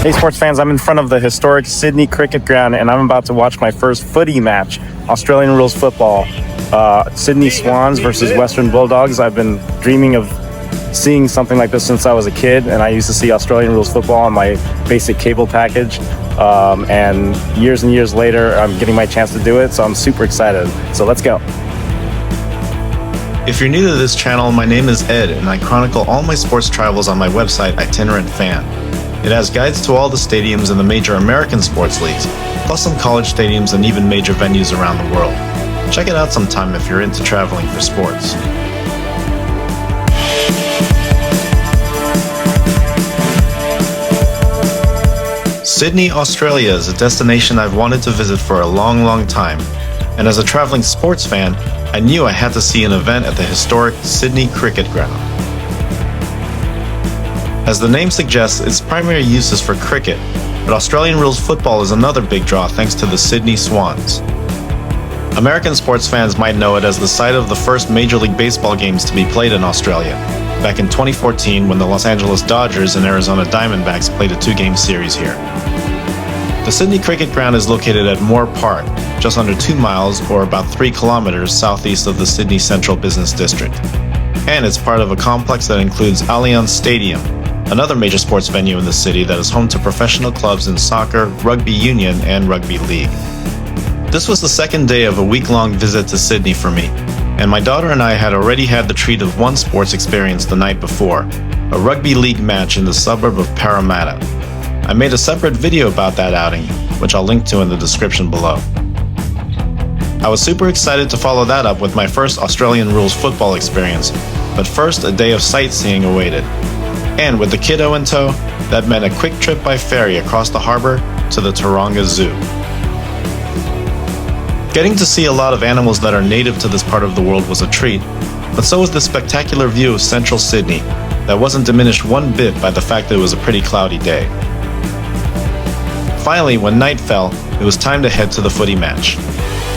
Hey sports fans, I'm in front of the historic Sydney Cricket Ground and I'm about to watch my first footy match, Australian rules football. Sydney Swans versus Western Bulldogs. I've been dreaming of seeing something like this since I was a kid, and I used to see Australian rules football on my basic cable package. And years later, I'm getting my chance to do it, so I'm super excited. So let's go. If you're new to this channel, my name is Ed, and I chronicle all my sports travels on my website, Itinerant Fan. It has guides to all the stadiums in the major American sports leagues, plus some college stadiums and even major venues around the world. Check it out sometime if you're into traveling for sports. Sydney, Australia is a destination I've wanted to visit for a long time, and as a traveling sports fan, I knew I had to see an event at the historic Sydney Cricket Ground. As the name suggests, its primary use is for cricket, but Australian rules football is another big draw thanks to the Sydney Swans. American sports fans might know it as the site of the first Major League Baseball games to be played in Australia, back in 2014 when the Los Angeles Dodgers and Arizona Diamondbacks played a two-game series here. The Sydney Cricket Ground is located at Moore Park, just under 2 miles or about 3 kilometers southeast of the Sydney Central Business District. And it's part of a complex that includes Allianz Stadium, another major sports venue in the city that is home to professional clubs in soccer, rugby union, and rugby league. This was the second day of a week-long visit to Sydney for me, and my daughter and I had already had the treat of one sports experience the night before, a rugby league match in the suburb of Parramatta. I made a separate video about that outing, which I'll link to in the description below. I was super excited to follow that up with my first Australian rules football experience, but first a day of sightseeing awaited. And with the kiddo in tow, that meant a quick trip by ferry across the harbour to the Taronga Zoo. Getting to see a lot of animals that are native to this part of the world was a treat, but so was the spectacular view of central Sydney that wasn't diminished one bit by the fact that it was a pretty cloudy day. Finally, when night fell, it was time to head to the footy match.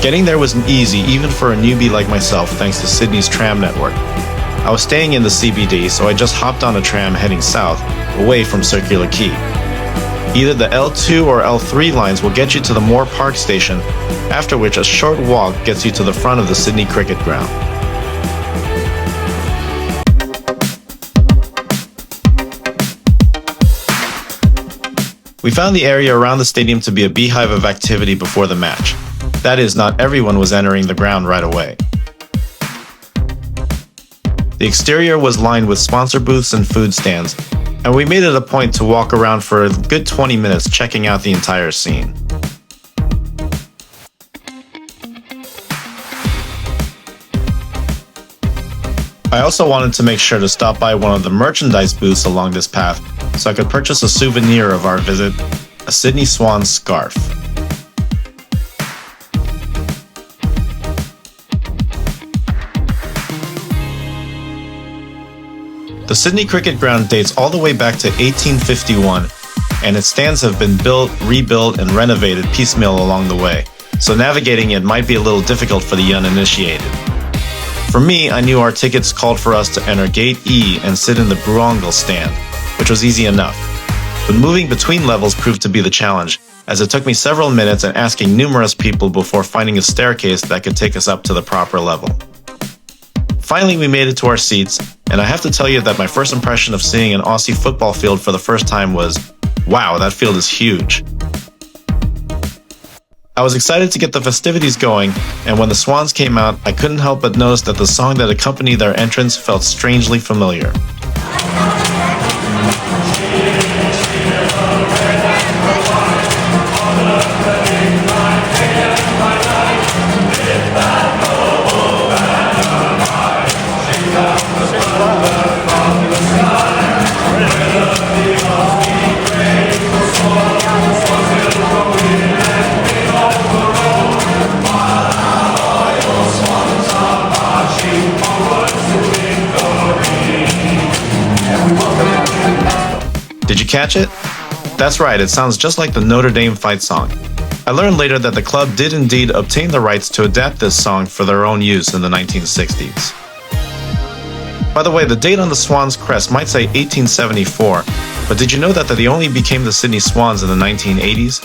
Getting there wasn't easy even for a newbie like myself thanks to Sydney's tram network. I was staying in the CBD, so I just hopped on a tram heading south, away from Circular Quay. Either the L2 or L3 lines will get you to the Moore Park station, after which a short walk gets you to the front of the Sydney Cricket Ground. We found the area around the stadium to be a beehive of activity before the match. That is, not everyone was entering the ground right away. The exterior was lined with sponsor booths and food stands, and we made it a point to walk around for a good 20 minutes checking out the entire scene. I also wanted to make sure to stop by one of the merchandise booths along this path so I could purchase a souvenir of our visit, a Sydney Swans scarf. The Sydney Cricket Ground dates all the way back to 1851, and its stands have been built, rebuilt, and renovated piecemeal along the way, so navigating it might be a little difficult for the uninitiated. For me, I knew our tickets called for us to enter Gate E and sit in the Bruangle stand, which was easy enough. But moving between levels proved to be the challenge, as it took me several minutes and asking numerous people before finding a staircase that could take us up to the proper level. Finally, we made it to our seats, and I have to tell you that my first impression of seeing an Aussie football field for the first time was, wow, that field is huge. I was excited to get the festivities going, and when the Swans came out, I couldn't help but notice that the song that accompanied their entrance felt strangely familiar. Did you catch it? That's right, it sounds just like the Notre Dame fight song. I learned later that the club did indeed obtain the rights to adapt this song for their own use in the 1960s. By the way, the date on the Swans crest might say 1874, but did you know that they only became the Sydney Swans in the 1980s?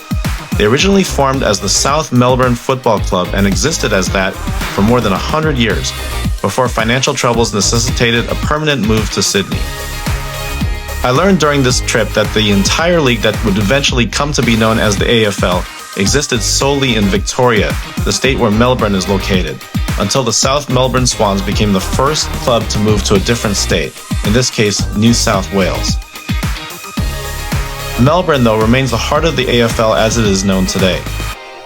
They originally formed as the South Melbourne Football Club and existed as that for more than 100 years, before financial troubles necessitated a permanent move to Sydney. I learned during this trip that the entire league that would eventually come to be known as the AFL existed solely in Victoria, the state where Melbourne is located, until the South Melbourne Swans became the first club to move to a different state, in this case, New South Wales. Melbourne, though, remains the heart of the AFL as it is known today.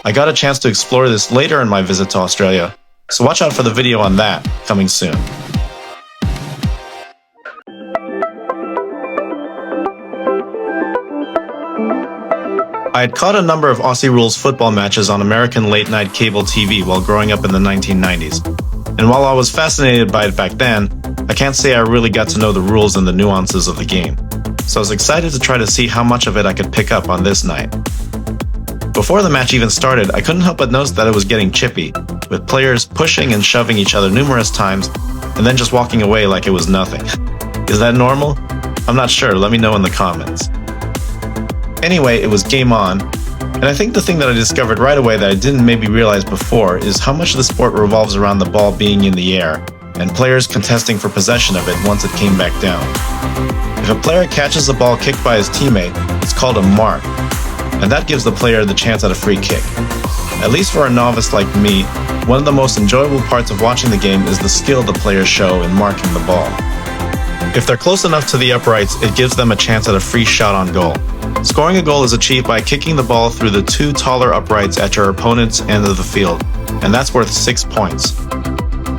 I got a chance to explore this later in my visit to Australia, so watch out for the video on that, coming soon. I had caught a number of Aussie rules football matches on American late-night cable TV while growing up in the 1990s. And while I was fascinated by it back then, I can't say I really got to know the rules and the nuances of the game. So I was excited to try to see how much of it I could pick up on this night. Before the match even started, I couldn't help but notice that it was getting chippy, with players pushing and shoving each other numerous times, and then just walking away like it was nothing. Is that normal? I'm not sure, let me know in the comments. Anyway, it was game on, and I think the thing that I discovered right away that I didn't maybe realize before is how much the sport revolves around the ball being in the air, and players contesting for possession of it once it came back down. If a player catches the ball kicked by his teammate, it's called a mark, and that gives the player the chance at a free kick. At least for a novice like me, one of the most enjoyable parts of watching the game is the skill the players show in marking the ball. If they're close enough to the uprights, it gives them a chance at a free shot on goal. Scoring a goal is achieved by kicking the ball through the two taller uprights at your opponent's end of the field, and that's worth 6 points.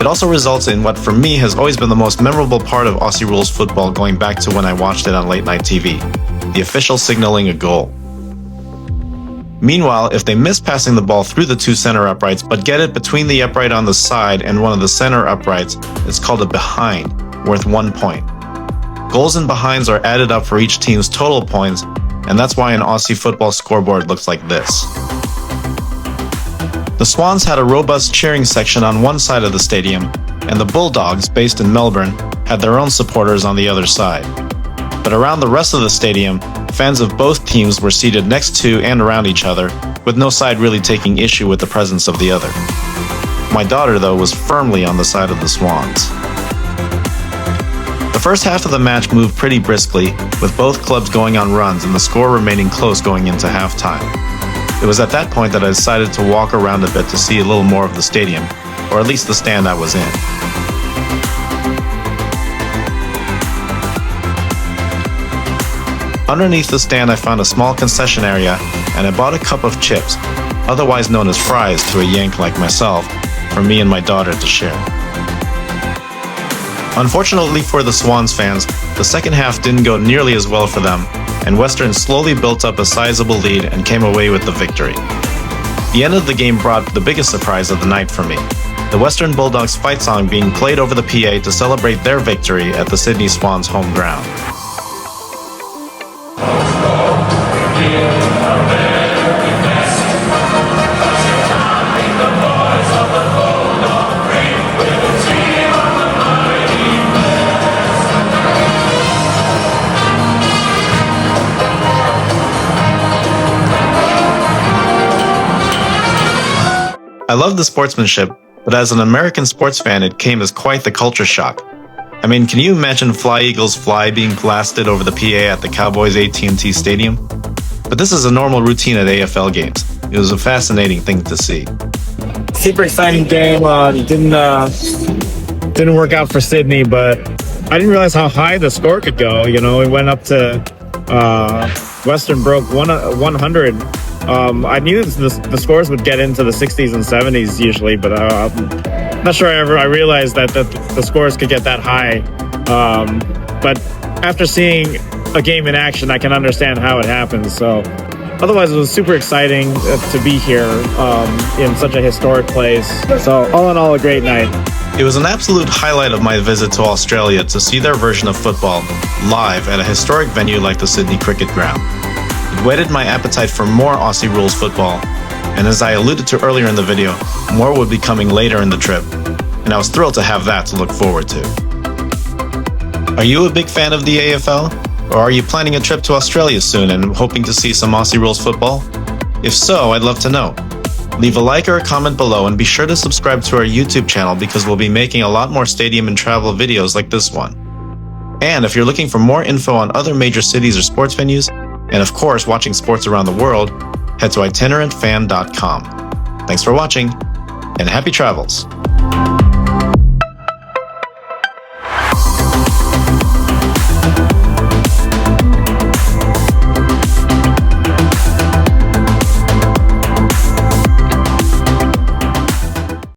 It also results in what for me has always been the most memorable part of Aussie rules football going back to when I watched it on late night TV, the official signaling a goal. Meanwhile, if they miss passing the ball through the two center uprights but get it between the upright on the side and one of the center uprights, it's called a behind, worth 1 point. Goals and behinds are added up for each team's total points, and that's why an Aussie football scoreboard looks like this. The Swans had a robust cheering section on one side of the stadium, and the Bulldogs, based in Melbourne, had their own supporters on the other side. But around the rest of the stadium, fans of both teams were seated next to and around each other, with no side really taking issue with the presence of the other. My daughter, though, was firmly on the side of the Swans. The first half of the match moved pretty briskly, with both clubs going on runs and the score remaining close going into halftime. It was at that point that I decided to walk around a bit to see a little more of the stadium, or at least the stand I was in. Underneath the stand I found a small concession area, and I bought a cup of chips, otherwise known as fries to a Yank like myself, for me and my daughter to share. Unfortunately for the Swans fans, the second half didn't go nearly as well for them, and Western slowly built up a sizable lead and came away with the victory. The end of the game brought the biggest surprise of the night for me, the Western Bulldogs fight song being played over the PA to celebrate their victory at the Sydney Swans home ground. I love the sportsmanship, but as an American sports fan, it came as quite the culture shock. I mean, can you imagine Fly Eagles Fly being blasted over the PA at the Cowboys AT&T Stadium? But this is a normal routine at AFL games. It was a fascinating thing to see. Super exciting game. Didn't work out for Sydney, but I didn't realize how high the score could go. You know, it went up to Western broke 100. I knew the scores would get into the 60s and 70s usually, but I'm not sure I realized that the scores could get that high. But after seeing a game in action, I can understand how it happens. So otherwise, it was super exciting to be here in such a historic place. So all in all, a great night. It was an absolute highlight of my visit to Australia to see their version of football live at a historic venue like the Sydney Cricket Ground. It whetted my appetite for more Aussie rules football, and as I alluded to earlier in the video, more would be coming later in the trip, and I was thrilled to have that to look forward to. Are you a big fan of the AFL? Or are you planning a trip to Australia soon and hoping to see some Aussie rules football? If so, I'd love to know. Leave a like or a comment below and be sure to subscribe to our YouTube channel because we'll be making a lot more stadium and travel videos like this one. And if you're looking for more info on other major cities or sports venues, and of course watching sports around the world, head to itinerantfan.com. Thanks for watching, and happy travels!